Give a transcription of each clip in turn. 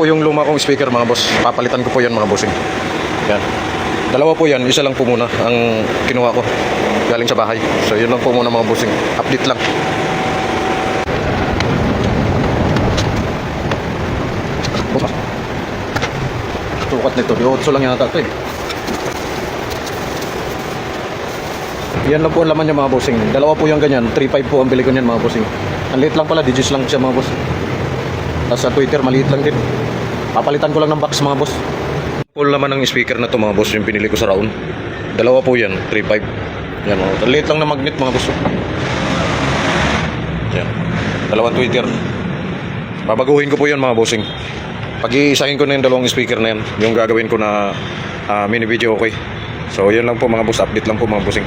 po yung luma kong speaker mga boss. Papalitan ko po yan mga bossing. Yan. Dalawa po yan. Isa lang po muna ang kinuha ko. Galing sa bahay. So yun lang po muna mga bossing. Update lang. Sukat nito. 8 lang yata ito eh. Yan lang po ang laman niya mga bossing. Dalawa po yung ganyan. 3.5 po ang bili ko niyan mga bossing. Ang liit lang pala. Digits lang siya mga boss. Tapos sa Twitter maliit lang din. Papalitan ko lang ng box mga boss. Full laman ng speaker na to mga boss. Yung pinili ko sa Raon. Dalawa po yan. 3.5. Yan mga boss. Ang liit lang na magnet mga boss. Yan. Dalawang Twitter. Babaguhin ko po yan mga bossing. Pag-iisahin ko na yung dalawang speaker na yan. Yung gagawin ko na mini video okay. So yun lang po mga boss. Update lang po mga bossing.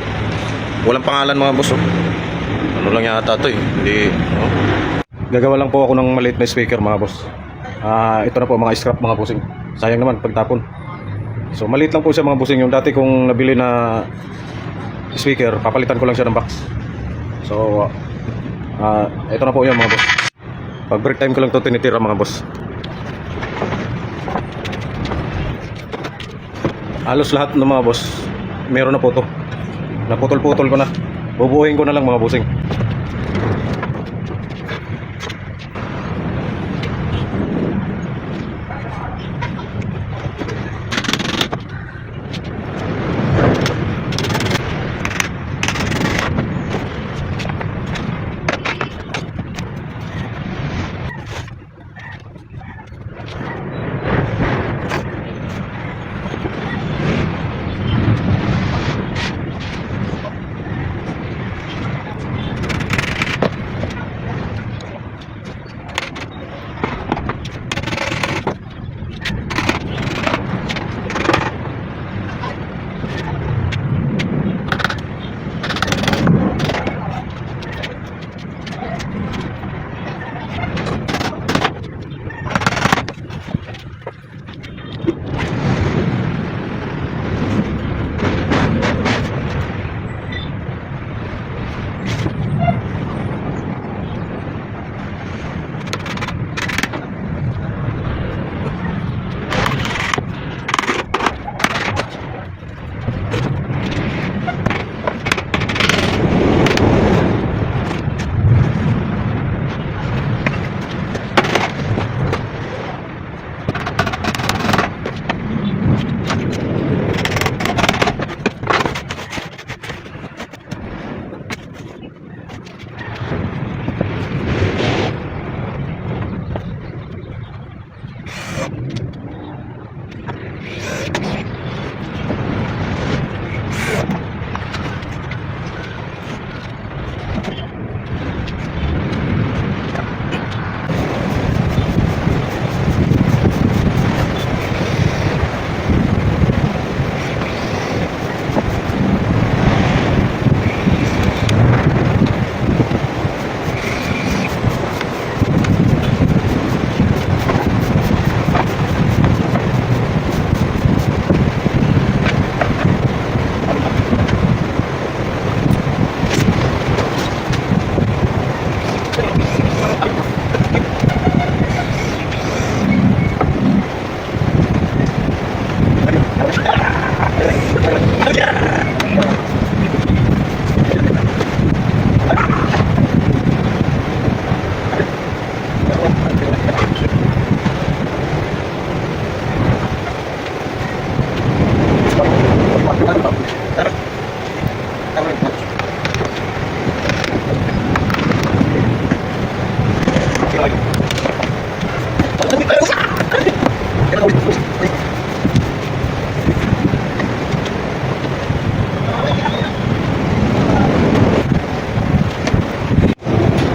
Walang pangalan mga boss. Ano lang yata ito eh. Hindi. Gagawa lang po ako ng maliit na speaker mga boss. Ito na po mga scrap mga bossing. Sayang naman pagtapon. So maliit lang po siya mga bossing. Yung dati kong nabili na speaker, papalitan ko lang siya ng box. So ito na po yun mga boss. Pag break time ko lang ito tinitira mga boss. Halos lahat ng mga boss meron na po ito. Naputol-putol ko na. Bubuuhin ko na lang mga bossing.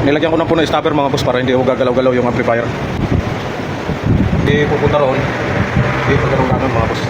Nilagyan ko na po ng stopper mga boss para hindi ako gagalaw-galaw yung amplifier. Hindi pupunta roon. Hindi pagkaroon namin mga boss.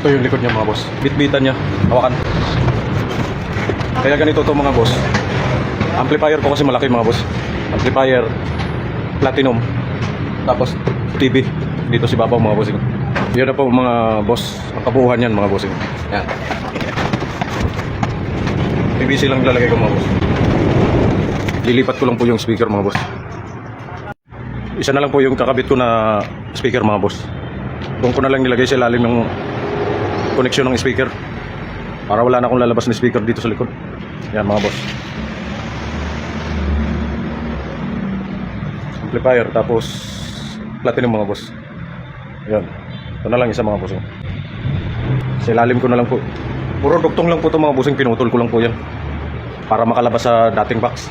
Ito yung likod niya mga boss. Bitbitan niya. Hawakan. Kaya ganito to mga boss. Amplifier ko kasi malaki mga boss. Amplifier, platinum, tapos TV. Dito si Babaw mga bossing. Yan na po mga boss. Ang kabuuhan yan mga bossing. Yan. PVC lang lalagay ko mga boss. Lilipat ko lang po yung speaker mga boss. Isa na lang po yung kakabit ko na speaker mga boss. Doon ko na lang nilagay sa ilalim ng koneksyon ng speaker. Para wala na akong lalabas na speaker dito sa likod. Yan mga boss. Amplifier tapos platinum mga boss. Yan. Ito na lang isa mga boss. Sa ilalim ko na lang po. Puro duktong lang po ito mga bossing. Pinutol ko lang po yan. Para makalabas sa dating box.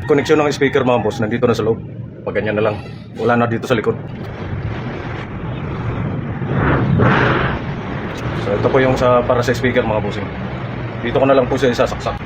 Koneksyon ng speaker mga boss, nandito na sa loob. Pag ganyan na lang, wala na dito sa likod. So ito po yung para sa speaker mga bossing. Dito ko na lang po siya isasaksak.